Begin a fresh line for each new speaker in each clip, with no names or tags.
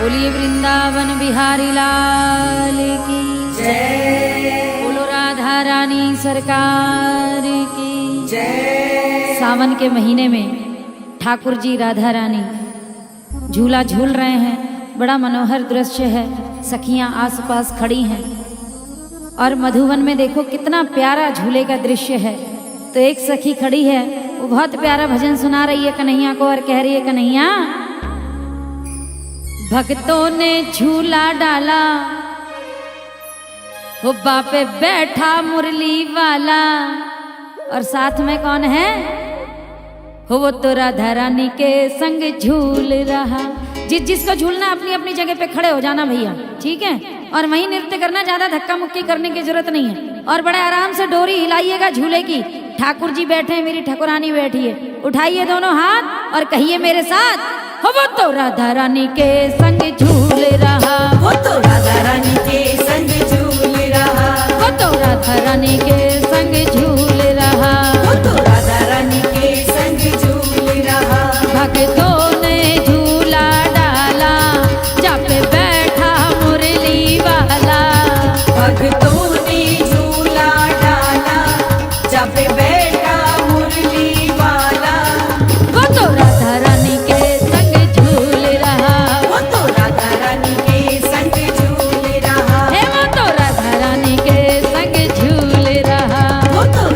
बोलिए वृंदावन बिहारी लाल की
जय।
बोलो राधा रानी सरकार की
जय।
सावन के महीने में ठाकुर जी राधा रानी झूला झूल रहे हैं। बड़ा मनोहर दृश्य है। सखियां आसपास खड़ी हैं और मधुवन में देखो कितना प्यारा झूले का दृश्य है। तो एक सखी खड़ी है, वो बहुत प्यारा भजन सुना रही है कन्हैया को और कह रही है, कन्हैया भक्तों ने झूला डाला, वो बापे बैठा मुरली वाला, और साथ में कौन है? वो तो राधा रानी के संग झूल रहा। जिसको झूलना अपनी अपनी जगह पे खड़े हो जाना भैया, ठीक है? और वहीं नृत्य करना, ज्यादा धक्का मुक्की करने की जरूरत नहीं है। और बड़े आराम से डोरी हिलाइएगा झूले की। ठाकुर जी बैठे हैं, मेरी ठकुरानी बैठी है। उठाइए दोनों हाथ और कहिए मेरे साथ, वो तो राधा रानी के संग झूल रहा,
वो तो राधा रानी के संग झूल रहा,
वो तो राधा रानी के संग झूल रहा,
वो तो राधा रानी के संग झूल रहा।
भक्तों ने झूला डाला, जा पे बैठा मुरली वाला,
भक्तों ने झूला डाला, जा पे बैठा मुरली वाला,
वो तो राधा रानी के संग झूल रहा,
वो तो राधा रानी के संग झूल रहा,
हे वो तो राधा रानी के संग झूल रहा,
वो तो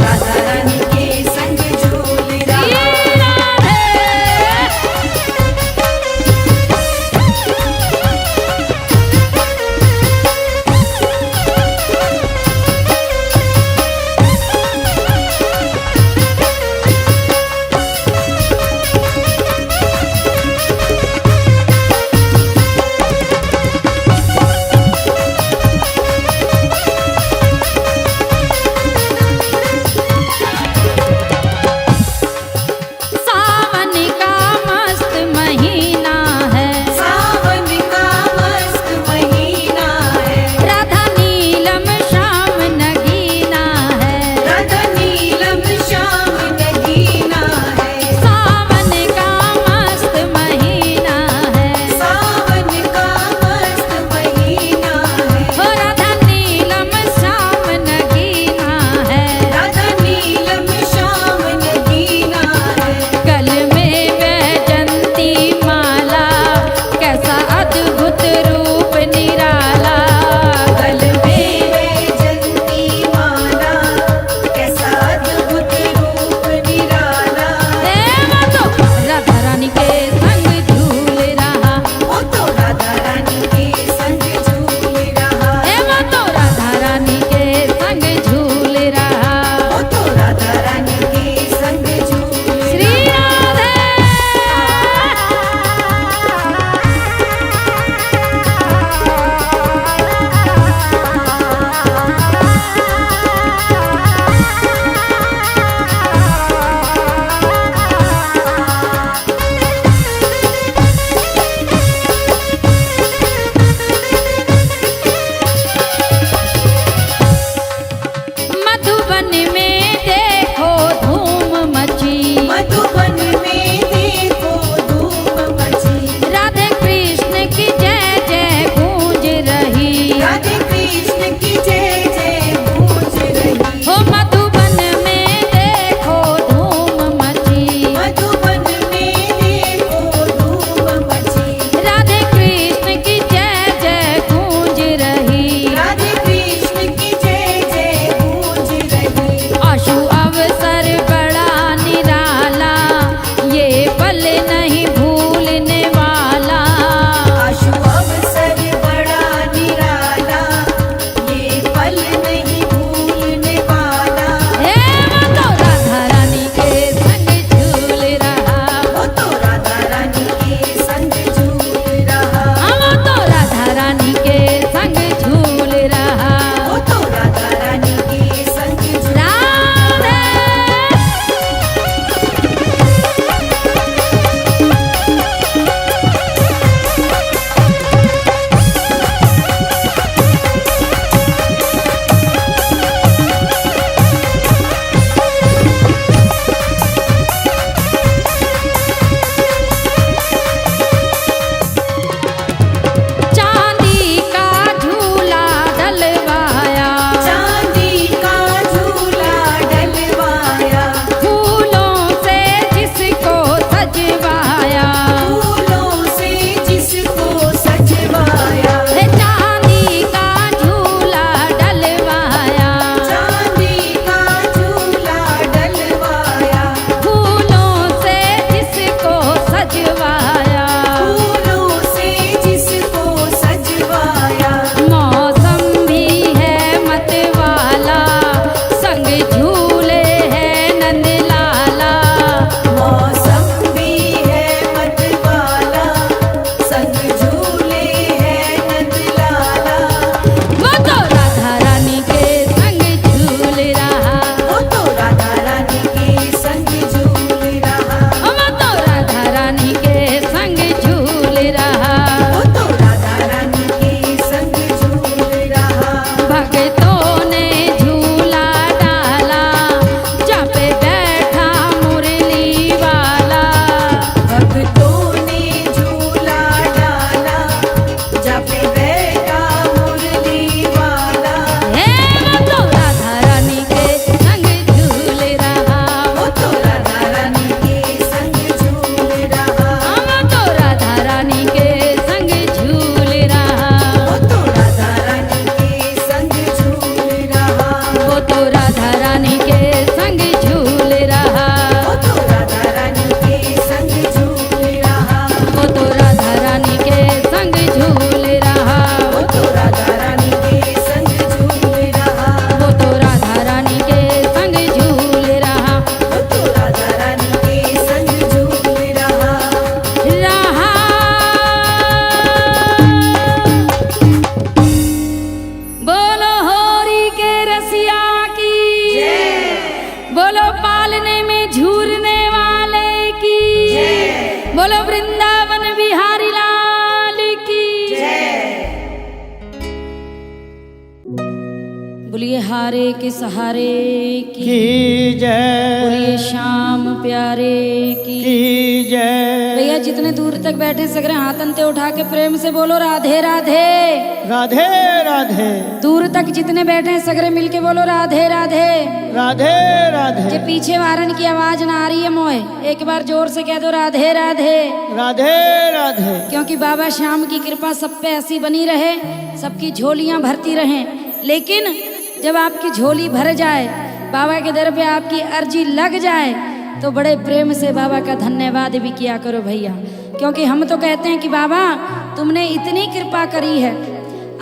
बलिहारे के सहारे की
जय,
बोलिए श्याम प्यारे की
जय।
भैया जितने दूर तक बैठे सगरे हाथन ते उठा के प्रेम से बोलो राधे राधे।
राधे राधे,
दूर तक जितने बैठे हैं सगरे मिलके बोलो राधे राधे।
राधे राधे,
जे पीछे वारन की आवाज ना आ रही है मोए, एक बार जोर से कह दो राधे राधे।
राधे राधे।
क्योंकि बाबा श्याम की कृपा सब पे ऐसी बनी रहे, सबकी झोलियां भरती रहें। लेकिन जब आपकी झोली भर जाए, बाबा के दर पे आपकी अर्जी लग जाए, तो बड़े प्रेम से बाबा का धन्यवाद भी किया करो भैया। क्योंकि हम तो कहते हैं कि बाबा तुमने इतनी कृपा करी है,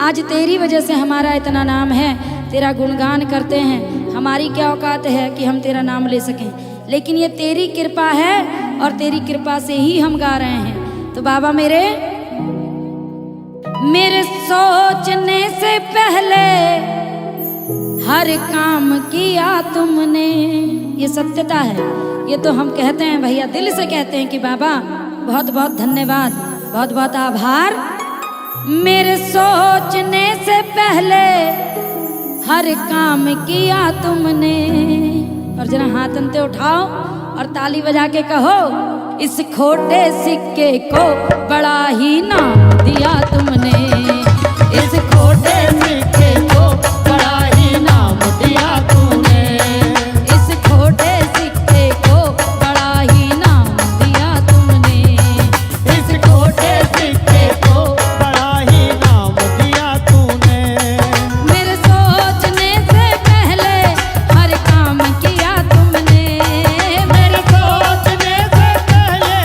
आज तेरी वजह से हमारा इतना नाम है, तेरा गुणगान करते हैं। हमारी क्या औकात है कि हम तेरा नाम ले सकें, लेकिन ये तेरी कृपा है और तेरी कृपा से ही हम गा रहे हैं। तो बाबा मेरे सोचने से पहले हर काम किया तुमने, ये सत्यता है। ये तो हम कहते हैं भैया, दिल से कहते हैं कि बाबा बहुत बहुत धन्यवाद, बहुत बहुत आभार। मेरे सोचने से पहले हर काम किया तुमने। और जरा हाथ अंते उठाओ और ताली बजा के कहो, इस खोटे सिक्के को बड़ा ही नाम दिया तुमने। इस खोटे सिक्के को बड़ा ही नाम दिया तूने। इस खोटे सिक्के को बड़ा ही नाम दिया तुमने।
इस खोटे सिक्के को बड़ा ही नाम दिया तूने।
मेरे सोचने से पहले हर काम किया तुमने।
मेरे सोचने से पहले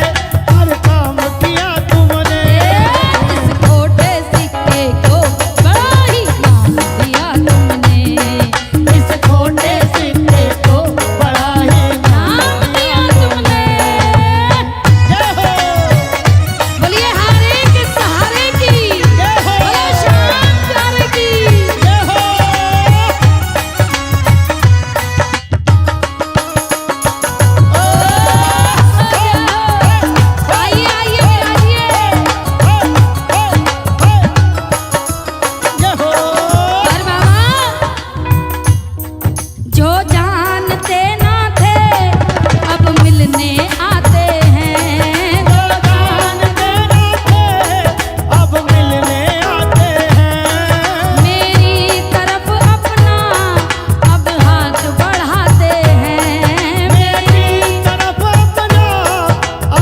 हर काम किया तुमने।
इस खोटे सिक्के को बड़ा ही नाम दिया तुमने।
इस खोटे सिक्के को बड़ा ही
नाम दिया तुमने।
जय हो,
बोलिए हारे के सहारे की,
जय हो,
बोलो श्याम प्यारे की।
जय हो।
आइए आइए आइए।
जय हो।
और बाबा जो जानते ना थे अब मिलने आते हैं।
जानते ना थे, अब मिलने आते हैं।
मेरी तरफ अपना अब हाथ बढ़ाते हैं।
मेरी तरफ अपना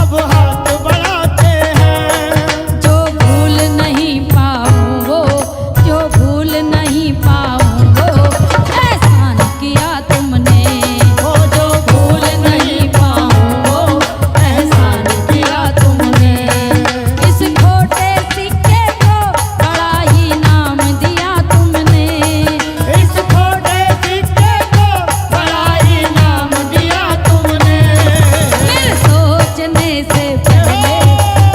अब हाथ बढ़ाते हैं।
जो भूल नहीं पाऊं वो, जो भूल नहीं पाऊं वो एहसान किया तुमने।
वो जो
भूल नहीं पाऊं वो एहसान किया तुमने। इस खोटे सिक्के को बड़ा ही नाम दिया तुमने।
इस खोटे सिक्के को बड़ा ही नाम दिया तुमने।
मेरे सोचने से पहले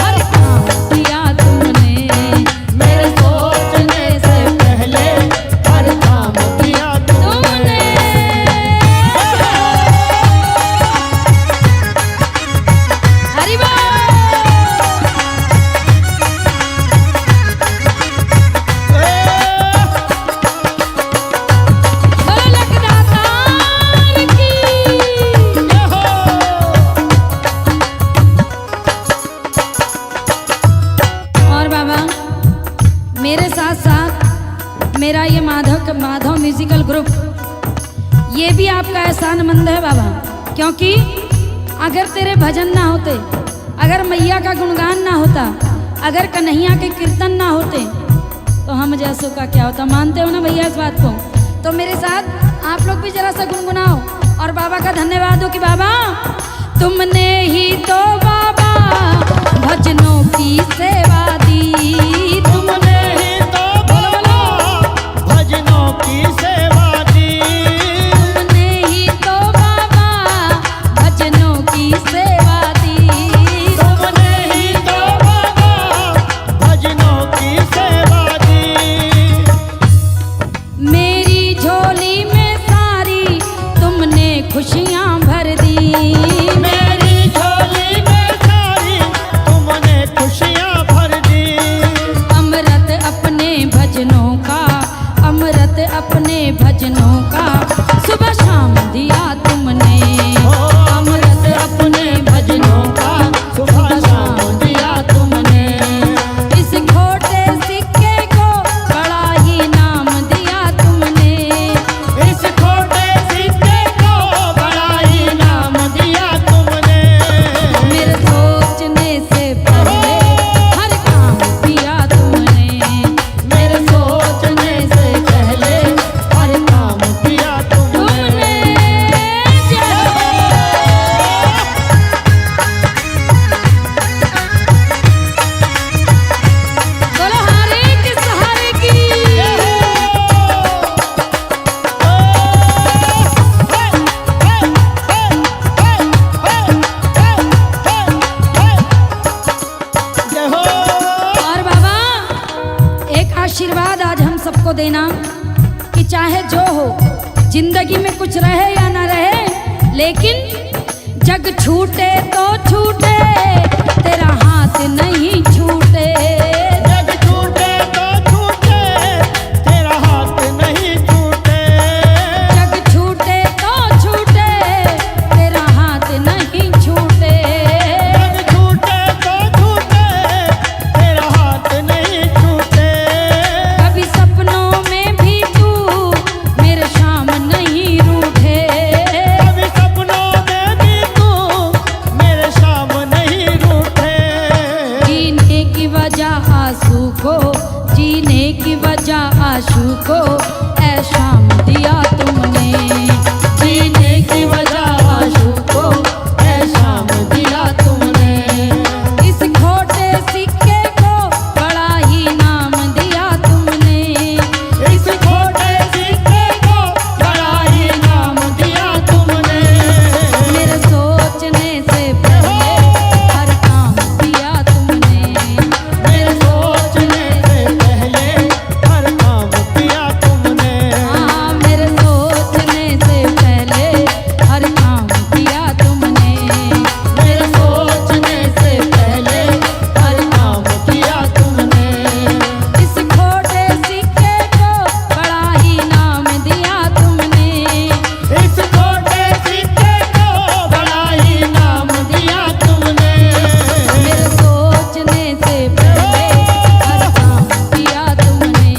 हर काम किया तुमने। मेरे सोचने से
पहले हर काम किया
तुमने। हरि बोल। बोलो लखदातार की।
जय हो।
और बाबा मेरे साथ साथ मेरा ये माधव म्यूजिकल ग्रुप, ये भी आपका एहसानमंद है बाबा। क्योंकि अगर तेरे भजन ना होते, अगर मैया का गुणगान ना होता, अगर कन्हैया के कीर्तन ना होते, तो हम जैसों का क्या होता। मानते हो ना भैया इस बात को? तो मेरे साथ आप लोग भी जरा सा गुनगुनाओ और बाबा का धन्यवाद हो कि बाबा तुमने ही तो बाबा भजनों की सेवा दी।
तुमने ही तो बाबा भजनों की सेवा दी।
तुमने ही तो बाबा भजनों की सेवा दी।
तुमने ही तो बाबा भजनों की सेवा दी।
मेरी झोली में सारी तुमने खुशियाँ भर दी।
मेरी झोली में सारी
को देना कि चाहे जो हो, जिंदगी में कुछ रहे या ना रहे, लेकिन जग छूटे तो छूटे, तेरा हाथ नहीं छूटे।
जग छूटे तो छूटे, तेरा हाथ नहीं छूटे।
जग छूटे तो छूटे, तेरा हाथ नहीं छूटे।
जग छूटे तो छूटे, तेरा हाथ नहीं छूटे।
कभी सपनों में भी तू मेरे शाम नहीं रूठे।
कभी सपनों में भी तू मेरे शाम नहीं रूठे।
जीने की वजह आंसू को, जीने की वजह आंसू को ऐ शाम दिया तुमने। जीने की वजह आंसू को ऐ शाम दिया तुमने। इस खोटे सिक्के को बड़ा ही नाम दिया तुमने।
इस खोटे सिक्के को बड़ा ही नाम दिया तुमने।
मेरे सोचने से पहले हर काम किया तुमने।
मेरे सोचने से पहले हर काम किया तुमने।
हाँ, मेरे सोचने से पहले हर काम किया तुमने।
मेरे सोचने से पहले हर काम किया तुमने।
इस खोटे सिक्के को बड़ा ही नाम दिया तुमने।
इस खोटे सिक्के को बड़ा ही नाम दिया तुमने।
मेरे सोचने से पहले हर काम किया तुमने।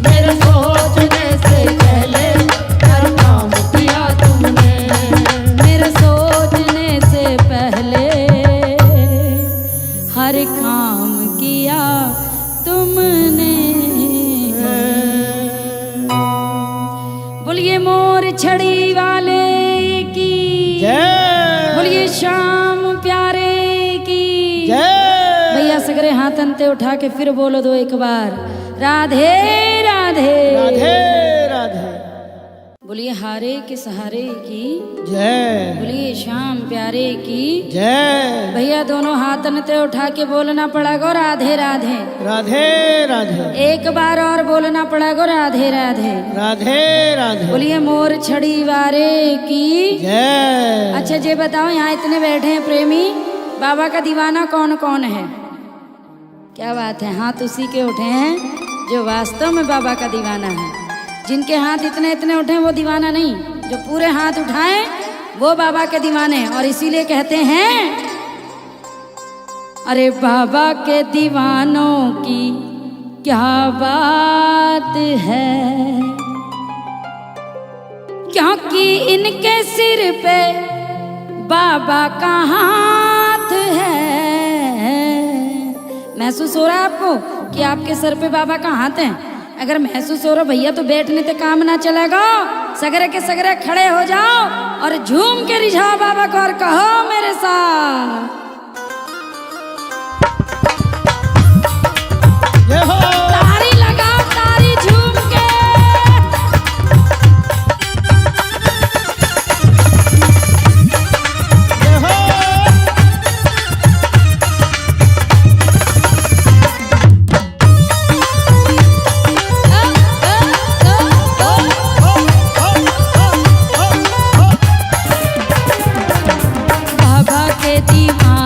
मेरे सोचने से पहले हर काम किया तुमने।
मेरे सोचने से पहले हर काम किया तुमने। बोलिए मोर छड़ी वाले की,
जय
बोलिए श्याम प्यारे की।
जय
भैया सगरे हाथ अंते उठा के फिर बोलो दो एक बार, राधे राधे।
राधे राधे।
बोलिए हारे के सहारे की,
जय
बोलिए श्याम प्यारे की।
जय
भैया दोनों हाथ अंते उठा के बोलना पड़ेगा राधे राधे।
राधे राधे।
एक बार और बोलना पड़ेगा राधे राधे।
राधे राधे।
बोलिए मोर छड़ी वारे की।
जय।
अच्छा ये बताओ, यहाँ इतने बैठे हैं प्रेमी, बाबा का दीवाना कौन कौन है? क्या बात है, हाथ उसी के उठे हैं जो वास्तव में बाबा का दीवाना है। जिनके हाथ इतने इतने उठे वो दीवाना नहीं, जो पूरे हाथ उठाएं वो बाबा के दीवाने हैं। और इसीलिए कहते हैं, अरे बाबा के दीवानों की क्या बात है, क्योंकि इनके सिर पे बाबा का हाथ है। महसूस हो रहा है आपको कि आपके सर पे बाबा का हाथ है? अगर महसूस हो रहा भैया तो बैठने से काम ना चलेगा। सगरे के सगरे खड़े हो जाओ और झूम के रिझाओ बाबा को और कहो मेरे साथ,
जय हो।
तारी लगाओ, तारी झूम के।
जय हो।
बाबा के दीवाने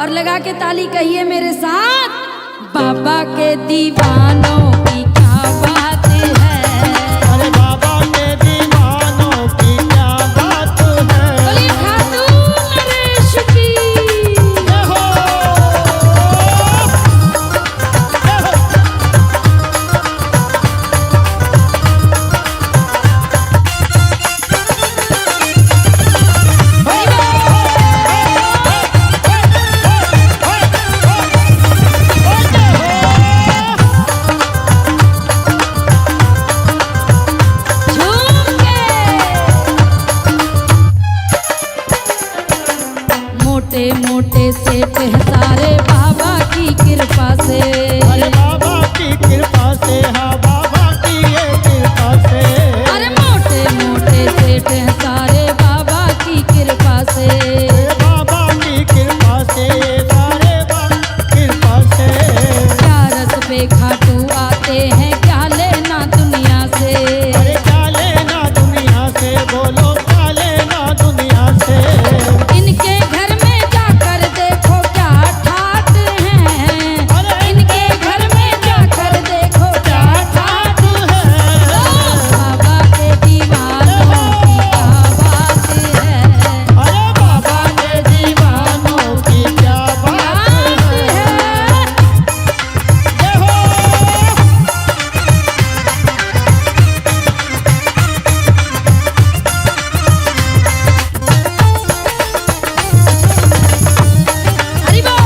और लगा के ताली कहिए मेरे साथ, बाबा के दीवानों की क्या बात है।
अरे बाबा के दीवानों की क्या बात है।
बोलिए खातून नरेश की।
जय हो, जय हो।
झूम के। मोटे मोटे सेठ हैं सारे बाबा की कृपा से।
अरे बाबा की कृपा से, हाँ बाबा की ये कृपा से।
अरे मोटे मोटे सेठ हैं सारे बाबा की कृपा से।
बाबा की कृपा से, सारे बाबा की कृपा से।
क्या रस पे खाटू आते हैं, क्या लेना दुनिया से।
अरे क्या लेना दुनिया से, बोलो क्या लेना दुनिया से।
इनके घर में जाकर देखो क्या ठाट हैं।
अरे
इनके घर में जाकर देखो क्या ठाट
है।
बाबा के दीवानों की क्या बात है।
अरे बाबा के दीवानों की क्या बात है। जय हो।
हरि बोल।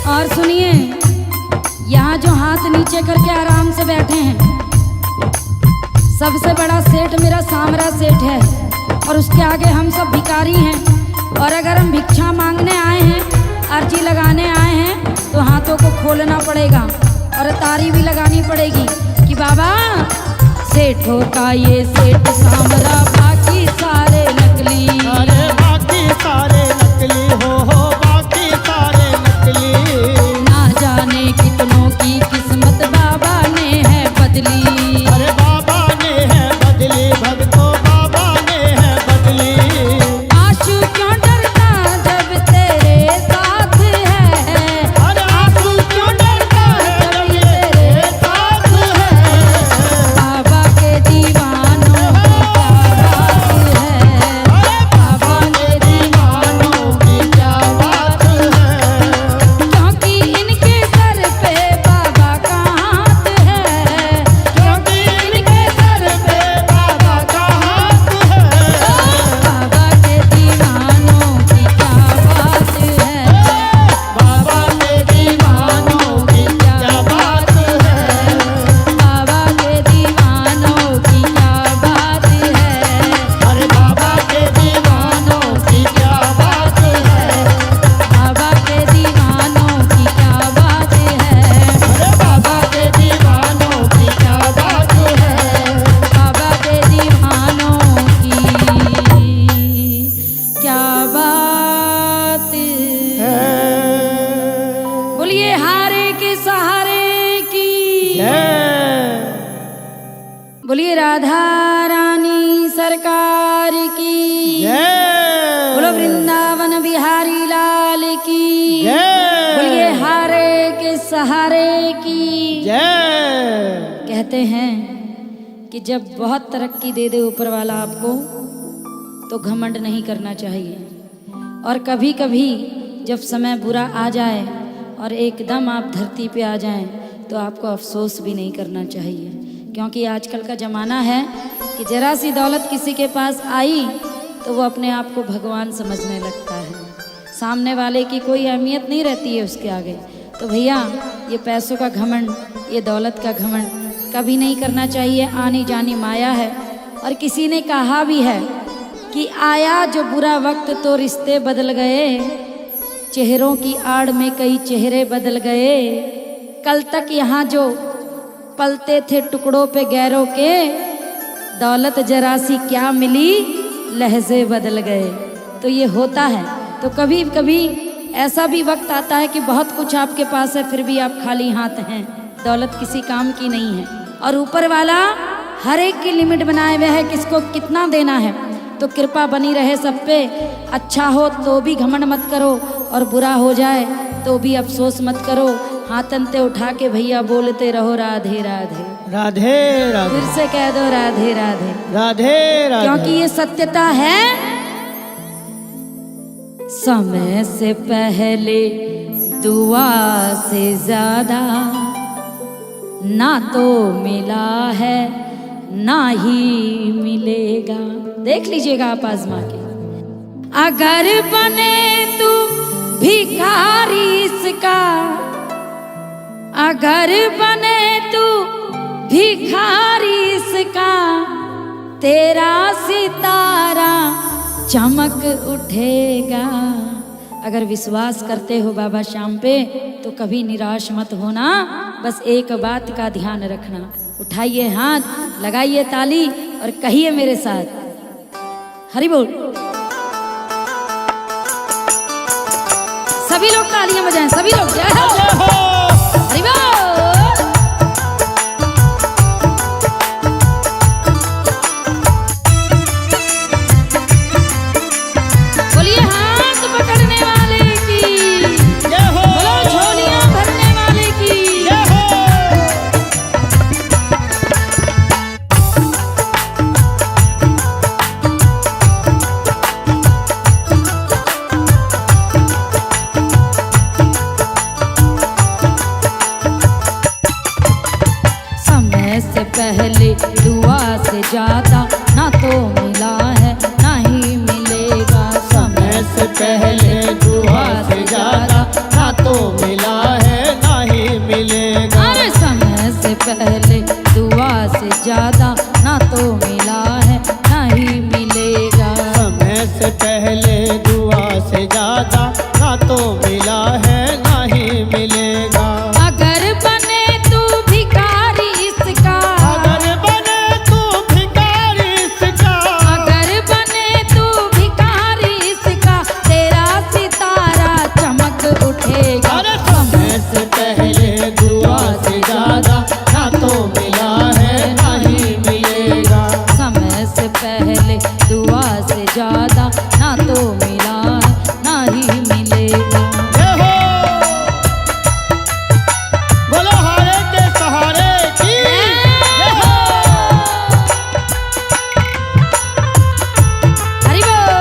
और सुनिए, यहाँ जो हाथ नीचे करके आराम से बैठे हैं, सबसे बड़ा सेठ मेरा सामरा सेठ है और उसके आगे हम सब भिखारी हैं। और अगर हम भिक्षा मांगने आए हैं, अर्जी लगाने आए हैं, तो हाथों को खोलना पड़ेगा और तारी भी लगानी पड़ेगी कि बाबा सेठों का ये सेठ सामरा, बाकी सारे नकली।
अरे बाकी सारे नकली हो, बाकी सारे नकली।
ना जाने कितनों की किस्मत बाबा ने है बदली।
अरे बाबा ने है बदली, भक्तों बाबा ने है बदली।
आंसू क्यों डरता जब तेरे साथ है।
अरे आंसू क्यों डरता है जब ये तेरे साथ है।
बाबा के दीवानों की क्या बात है।
अरे बाबा के दीवानों की क्या बात है।
क्योंकि इनके सर पे बाबा का हाथ है।
क्योंकि इनके सर पे बाबा का हाथ है।
बाबा के दीवानों की क्या बात है।
बाबा के दीवानों की क्या बात है।
बाबा के दीवानों की क्या बात है।
अरे बाबा के दीवानों की क्या बात है।
बाबा के दीवानों की क्या बात है।
अरे बाबा के दीवानों की क्या बात है।
बाबा के दीवानों की क्या बात है। बोलिए हारे के सहारे की। बोलिए राधा रानी सरकार की। बोलो वृंदावन बिहारी लाल की। बोलिए हारे के सहारे की। कहते हैं कि जब बहुत तरक्की दे दे ऊपर वाला आपको, तो घमंड नहीं करना चाहिए। और कभी कभी जब समय बुरा आ जाए और एकदम आप धरती पे आ जाएं, तो आपको अफसोस भी नहीं करना चाहिए। क्योंकि आजकल का ज़माना है कि जरा सी दौलत किसी के पास आई तो वो अपने आप को भगवान समझने लगता है। सामने वाले की कोई अहमियत नहीं रहती है उसके आगे। तो भैया ये पैसों का घमंड, ये दौलत का घमंड कभी नहीं करना चाहिए। आनी जानी माया है। और किसी ने कहा भी है कि आया जो बुरा वक्त तो रिश्ते बदल गए, चेहरों की आड़ में कई चेहरे बदल गए। कल तक यहाँ जो पलते थे टुकड़ों पे गैरों के, दौलत जरा सी क्या मिली, लहजे बदल गए। तो ये होता है। तो कभी कभी ऐसा भी वक्त आता है कि बहुत कुछ आपके पास है, फिर भी आप खाली हाथ हैं, दौलत किसी काम की नहीं है। और ऊपर वाला हर एक की लिमिट बनाए हुए है, किसको कितना देना है। तो कृपा बनी रहे सब पे। अच्छा हो तो भी घमंड मत करो, और बुरा हो जाए तो भी अफसोस मत करो। हाथ अंते उठा के भैया बोलते रहो राधे राधे।
राधे राधे
फिर से कह दो राधे राधे,
राधे राधे।
क्योंकि ये सत्यता है। समय से पहले दुआ से ज्यादा ना तो मिला है ना ही मिलेगा। देख लीजिएगा आप आजमा के। अगर बने तू भिखारी इसका, अगर बने तू भिखारी इसका, तेरा सितारा चमक उठेगा। अगर विश्वास करते हो बाबा श्याम पे तो कभी निराश मत होना। बस एक बात का ध्यान रखना, उठाइए हाथ, लगाइए ताली और कहिए मेरे साथ हरि बोल। सभी लोग तालियां बजाएं, सभी लोग जय हो हरि बोल। बोलिए हाथ पकड़ने वाले की
जय हो,
बोलो झोलियां भरने वाले की
जय हो।
समय से पहले दुआ से ज्यादा ना तो मिला है ना ही मिलेगा।
समय से पहले दुआ से ज्यादा ना तो मिला है ना ही मिलेगा।
अरे समय से पहले दुआ से ज्यादा ना तो मिला है ना ही मिलेगा।
समय से पहले दुआ से ज्यादा ना तो मिला है ना ही मिलेगा।
अगर बने तू भिखारी इसका,
अगर बने तू भिखारी इसका,
अगर बने तू भिखारी इसका, तेरा सितारा चमक उठेगा।
अरे समय से पहले दुआ से ज्यादा ना तो मिला है ना ही मिलेगा।
समय से पहले दुआ से ज्यादा ना तो मिला ना ही मिलेगा।
जय हो, बोलो हारे के सहारे की जय हो।
हरि बोल।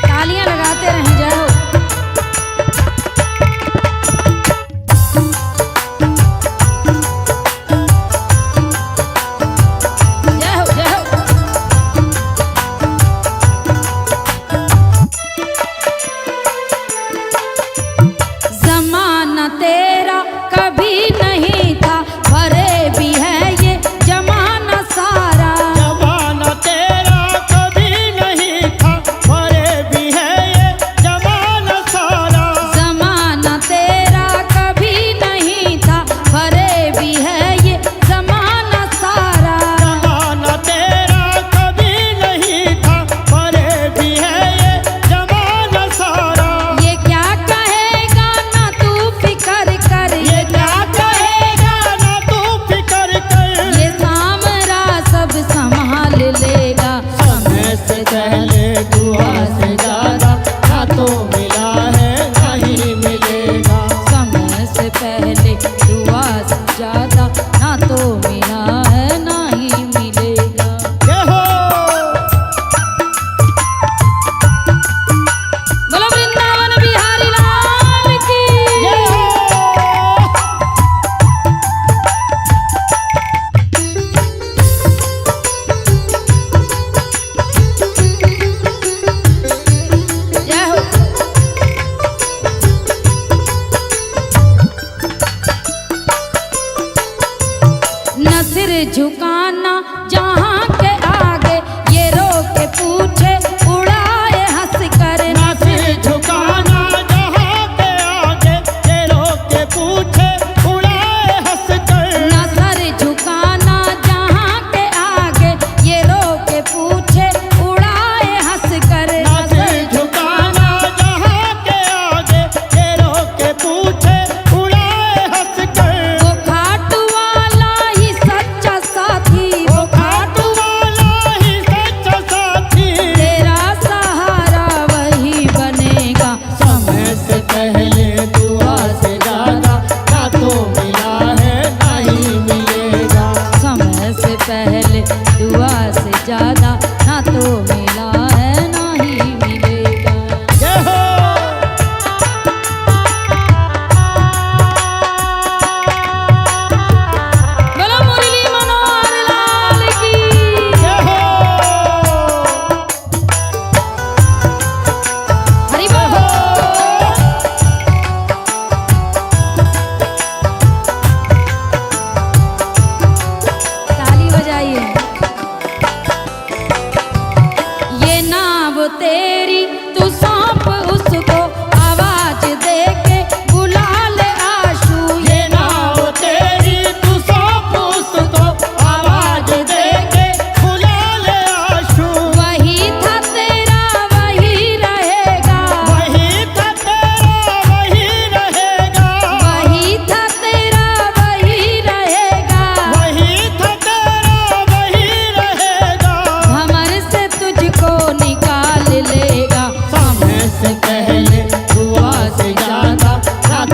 तालियां लगाते रहें, जय हो। जय हो जय हो। जमाना तेरा कभी नहीं था, भरे भी है ये जमाना सारा।
जमाना तेरा कभी नहीं था, भरे भी है ये जमाना सारा।
जमाना तेरा कभी नहीं था, भरे भी है ये जमाना सारा।
जमाना तेरा कभी नहीं था, भरे भी है ये जमाना सारा।
ये क्या कहेगा ना तू फिकर कर,
ये क्या कहेगा ना तू फिक्र कर।
ये सामरा सब संभाल लेगा।
समय से पहले दुआ से ज्यादा ना तो मिला है ना ही मिलेगा।
समय से पहले दुआ से ज्यादा ना तो मिला है ना ही मिलेगा।
जय हो,
बोलो वृंदावन बिहारी लाल की
जय हो।
जय हो। न सिर झुकाना जहाँ के आगे, ये रोक के पूछे उड़ाए हंस कर।
ना सिर झुकाना जहाँ पे आगे, ये रोक के पूछे उड़ाए हंस कर।
न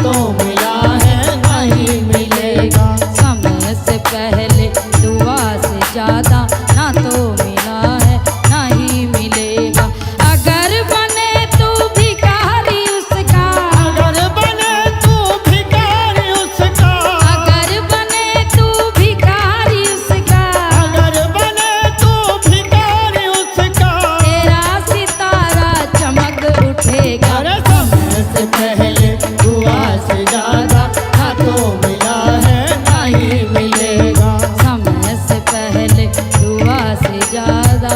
तो मिला है नहीं मिलेगा।
समय से पहले दुआ से ज्यादा ना तो मिला है ना ही मिलेगा। अगर बने तू भिखारी उसका,
अगर बने तू भिखारी उसका,
अगर बने तू भिखारी उसका,
अगर बने तू भिखारी उसका,
तेरा सितारा चमक उठेगा।
अरे समय से पहले दुआ से ज्यादा ना तो मिला है नहीं मिलेगा।
समय से पहले दुआ से ज्यादा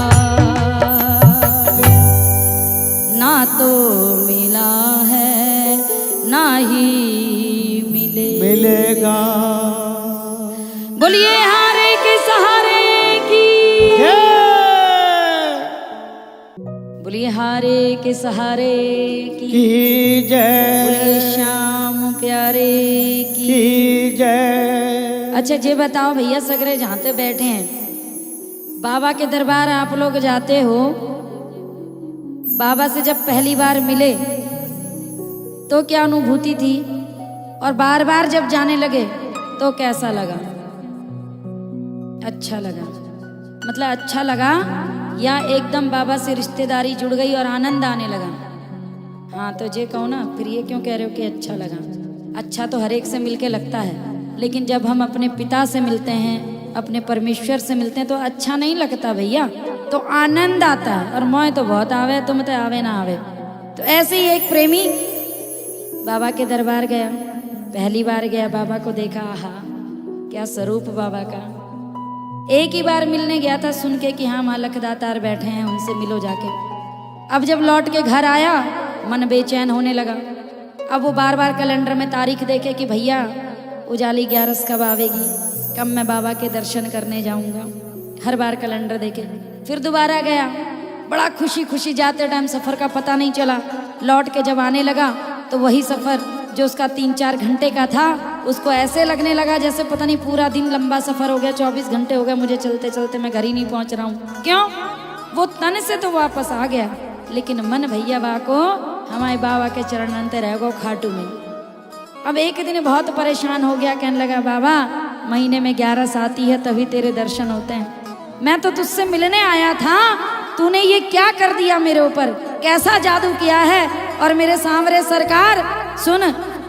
ना तो मिला है ना ही
मिलेगा।
बोलिए हारे के सहारे की,
जय।
बोलिए हारे के सहारे की,
की
बोलिए
जय,
श्याम प्यारे की।
की जय।
अच्छा ये बताओ भैया सगरे जहाँ पे बैठे हैं, बाबा के दरबार आप लोग जाते हो, बाबा से जब पहली बार मिले तो क्या अनुभूति थी, और बार बार जब जाने लगे तो कैसा लगा? अच्छा लगा, मतलब अच्छा लगा या एकदम बाबा से रिश्तेदारी जुड़ गई और आनंद आने लगा? हाँ तो ये कहो ना, फिर ये क्यों कह रहे हो कि अच्छा लगा? अच्छा तो हर एक से मिलके लगता है, लेकिन जब हम अपने पिता से मिलते हैं, अपने परमेश्वर से मिलते हैं तो अच्छा नहीं लगता भैया, तो आनंद आता है। और मोह तो बहुत आवे, तुम तो आवे ना आवे। तो ऐसे ही एक प्रेमी बाबा के दरबार गया, पहली बार गया, बाबा को देखा, आहा क्या स्वरूप बाबा का। एक ही बार मिलने गया था, सुन के कि हाँ माँ लखदातार बैठे हैं, उनसे मिलो जाके। अब जब लौट के घर आया मन बेचैन होने लगा। अब वो बार बार कैलेंडर में तारीख देखे कि भैया उजाली 11 कब आवेगी, कब मैं बाबा के दर्शन करने जाऊंगा। हर बार कैलेंडर देखे, फिर दोबारा गया, बड़ा खुशी खुशी जाते टाइम सफ़र का पता नहीं चला। लौट के जब आने लगा तो वही सफ़र जो उसका 3-4 घंटे का था, उसको ऐसे लगने लगा जैसे पता नहीं पूरा दिन लंबा सफ़र हो गया, 24 घंटे हो गए मुझे चलते चलते, मैं घर ही नहीं पहुंच रहा हूँ। क्यों? वो तन से तो वापस आ गया, लेकिन मन भैया बा को हमारे बाबा के चरण अंते रह गो खाटू में। अब एक दिन बहुत परेशान हो गया, कहने लगा बाबा महीने में 11 आती है तभी तेरे दर्शन होते हैं। मैं तो तुझसे मिलने आया था, तूने ये क्या कर दिया मेरे ऊपर, कैसा जादू किया है? और मेरे सांवरे सरकार सुन,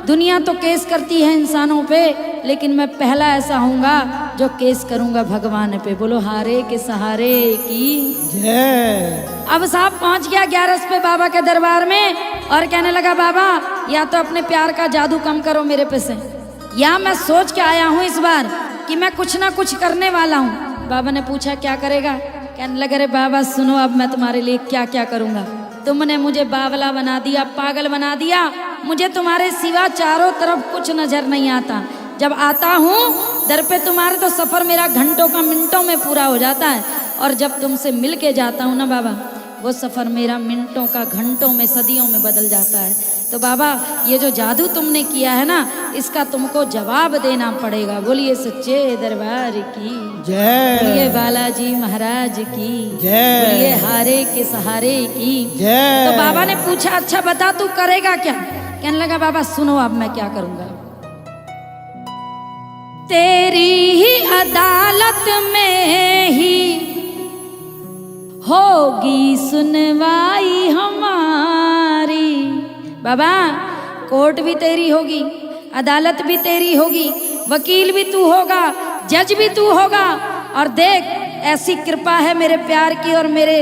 दुनिया तो केस करती है इंसानों पे, लेकिन मैं पहला ऐसा हूँगा जो केस करूँगा भगवान पे। बोलो हारे के सहारे की
जय।
अब साहब पहुंच गया 11 पे बाबा के दरबार में और कहने लगा बाबा या तो अपने प्यार का जादू कम करो मेरे पे से, या मैं सोच के आया हूँ इस बार कि मैं कुछ ना कुछ करने वाला हूँ। बाबा ने पूछा क्या करेगा? कहने लगा अरे बाबा सुनो, अब मैं तुम्हारे लिए क्या क्या करूँगा। तुमने मुझे बावला बना दिया, पागल बना दिया, मुझे तुम्हारे सिवा चारों तरफ कुछ नजर नहीं आता। जब आता हूँ दर पे तुम्हारे तो सफ़र मेरा घंटों का मिनटों में पूरा हो जाता है, और जब तुमसे मिल के जाता हूँ ना बाबा, वो सफ़र मेरा मिनटों का घंटों में सदियों में बदल जाता है। तो बाबा ये जो जादू तुमने किया है ना, इसका तुमको जवाब देना पड़ेगा। बोलिए सच्चे दरबार की
जय।
बोलिए बालाजी महाराज की
जय।
बोलिए हारे के सहारे की
जय।
तो बाबा ने पूछा अच्छा बता तू करेगा क्या? कहने लगा बाबा सुनो अब मैं क्या करूँगा। तेरी ही अदालत में ही होगी सुनवाई हमारी। बाबा कोर्ट भी तेरी होगी, अदालत भी तेरी होगी, वकील भी तू होगा, जज भी तू होगा। और देख ऐसी कृपा है मेरे प्यार की और मेरे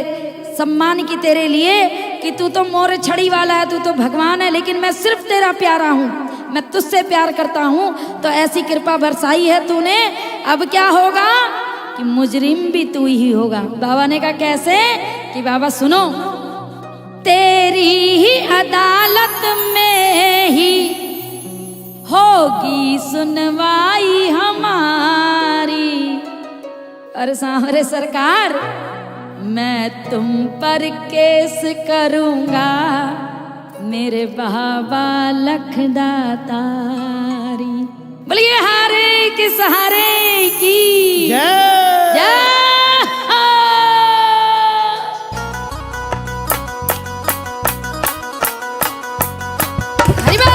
सम्मान की तेरे लिए कि तू तो मोर छड़ी वाला है, तू तो भगवान है, लेकिन मैं सिर्फ तेरा प्यारा हूँ, मैं तुझसे प्यार करता हूँ। तो ऐसी कृपा बरसाई है तूने, अब क्या होगा कि मुजरिम भी तू ही होगा। बाबा ने कहा कैसे? कि बाबा सुनो, तेरी ही अदालत में ही होगी सुनवाई हमारी। और सांवरे सरकार मैं तुम पर केस करूँगा, मेरे बाबा लखदातारी। बोलिए हारे के सहारे की
जय।
जय। हरि बोल।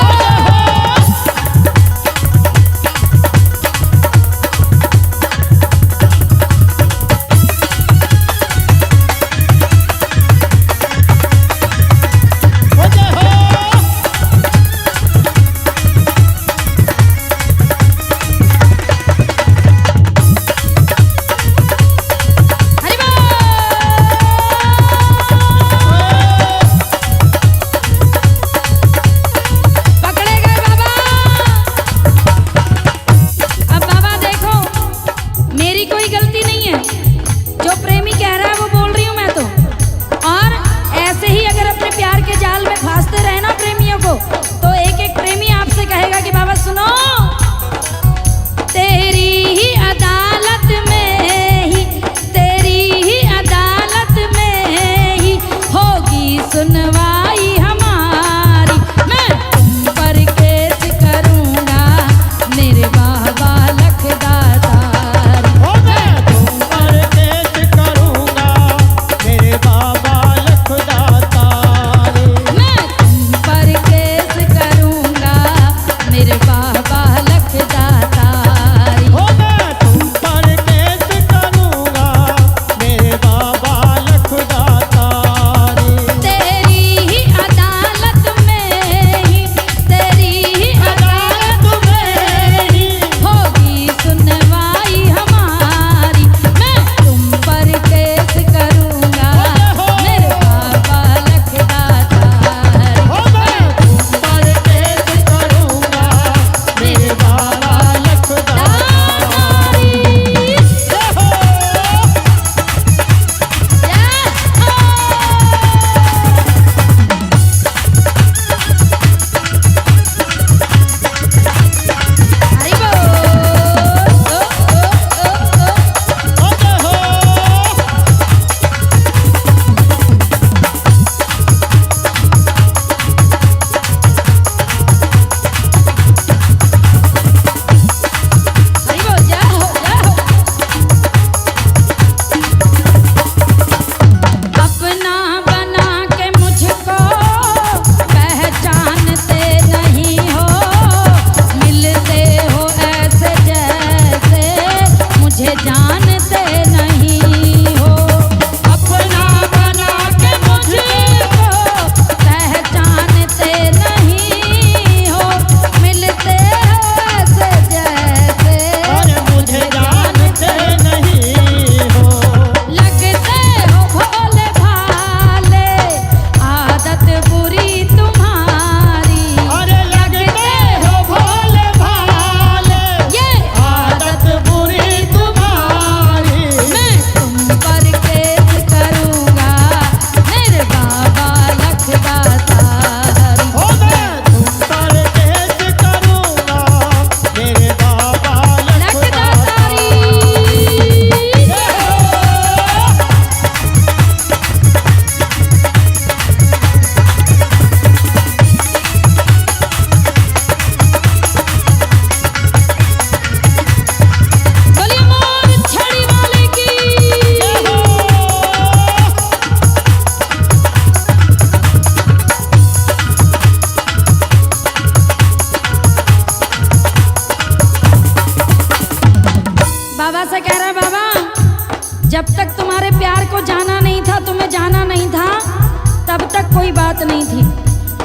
कोई बात नहीं थी,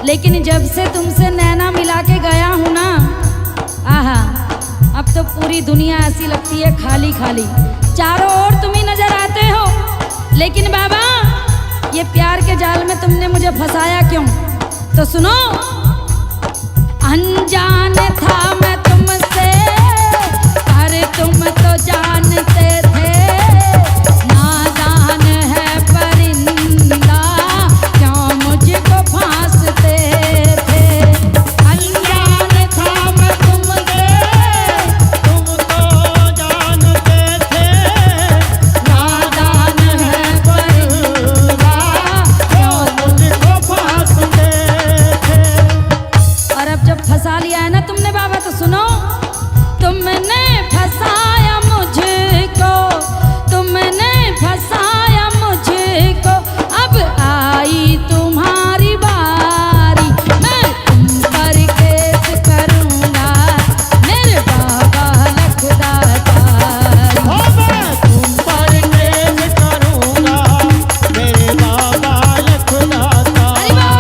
लेकिन जब से तुमसे नैना मिला के गया हूं ना, आहा, अब तो पूरी दुनिया ऐसी लगती है खाली खाली, चारों ओर तुम ही नजर आते हो। लेकिन बाबा, ये प्यार के जाल में तुमने मुझे फंसाया क्यों? तो सुनो, अनजान था मैं तुमसे, अरे तुम तो जानते थे, नादान है परिंदा, क्यों मुझको फांसते थे।
अनजान था मैं तुमसे, तुम तो जानते थे, नादान है परिंदा, क्यों मुझको फांसते थे।
और अब जब फंसा लिया है ना तुमने बाबा, तो सुनो, तुमने फंसाया मुझको, तुमने फंसाया मुझको, अब आई तुम्हारी बारी, मैं तुम पर केस करूंगा, मेरे बाबा लखदातारी।
ओ मैं तुम पर केस करूंगा, मेरे बाबा लखदाता।
अरे वाह!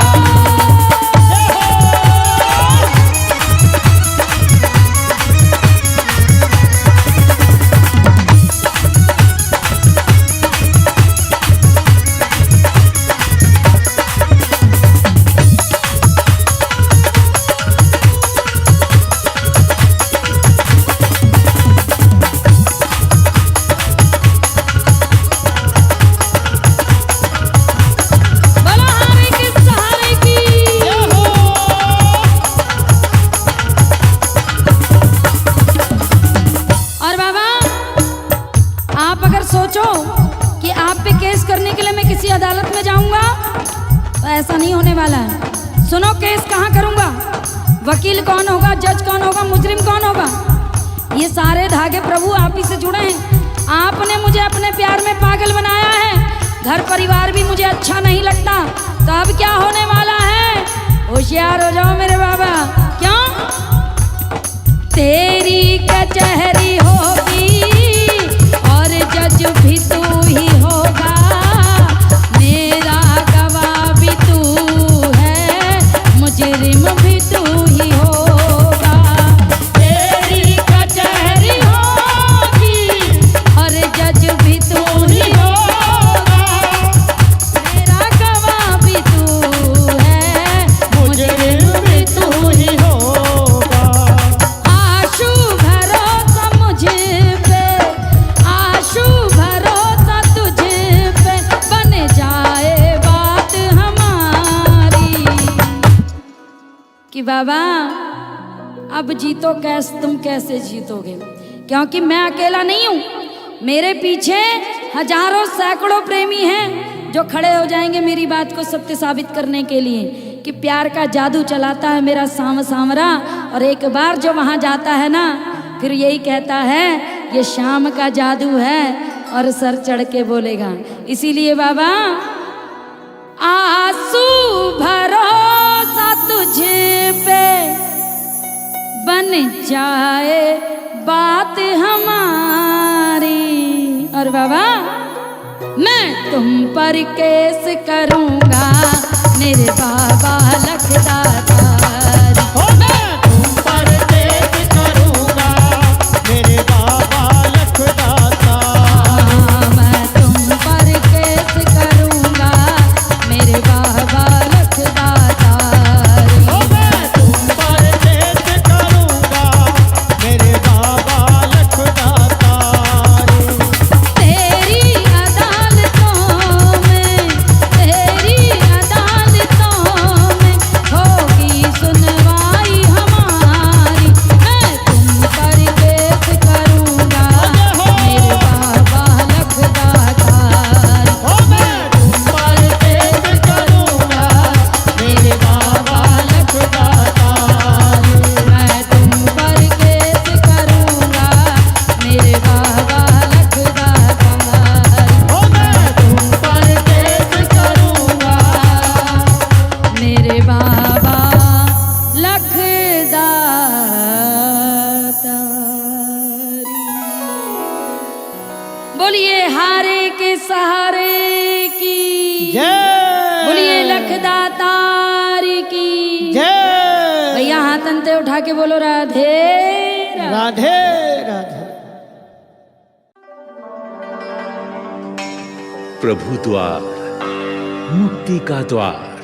बोलो हारे के सहारे की। और बाबा, आप अगर सोचो कि आप पे केस करने के लिए मैं किसी अदालत में जाऊंगा, तो ऐसा नहीं होने वाला है। सुनो, केस कहाँ करूंगा, वकील कौन होगा, जज कौन होगा, मुजरिम कौन होगा, ये सारे धागे प्रभु आप ही से जुड़े हैं। आपने मुझे अपने प्यार में पागल बनाया है, घर परिवार भी मुझे अच्छा नहीं लगता, तो अब क्या होने वाला है? होशियार हो जाओ मेरे बाबा। क्यों? तेरी कचहरी होगी और जज भी तू ही होगा, मेरा गवाह भी तू है, मुजरिम भी तू ही होगा। तेरी कचहरी होगी और जज भी तू ही होगा, मेरा गवाह भी तू है, मुजरिम भी तू ही
होगा।
आशु भरोसा मुझे पे, आशु भरोसा तुझे पे, बन जाए बात हमारी। कि बाबा, अब जीतो कैसे, तुम कैसे जीतोगे? क्योंकि मैं अकेला नहीं हूँ, मेरे पीछे हजारों सैकड़ों प्रेमी हैं जो खड़े हो जाएंगे मेरी बात को सत्य साबित करने के लिए कि प्यार का जादू चलाता है मेरा सांवरा। और एक बार जो वहां जाता है ना, फिर यही कहता है ये शाम का जादू है, और सर चढ़ के बोलेगा। इसीलिए बाबा, आंसू भरोसा तुझे पे, बन जाए बात हमारी। और बाबा, मैं तुम पर केस करूंगा, मेरे बाबा लखदातारी।
ओ मैं तुम पर केस करूंगा, मेरे बाबा लखदाता।
मैं तुम पर केस करूंगा, मेरे बाबा लखदातारी।
ओ मैं तुम पर केस करूंगा, मेरे बाबा लखदाता।
तेरी अदालतों में, तेरी अदालतों में होगी सुनवाई हमारी। मैं तुम पर केस करूंगा, मेरे बाबा लखदातारी।
ओ मैं तुम पर केस करूंगा, मेरे बाबा लखदाता।
मैं तुम पर केस करूंगा, मेरे बाबा लखदातारी।
ओ मैं तुम पर केस करूंगा।
मेरे बाबा लखदातारी। बोलिए हारे के सहारे की,
जय
बोलिए लखदातारी। उठा के बोलो राधे राधे।
राधे राधे।
प्रभु द्वार, मुक्ति का द्वार।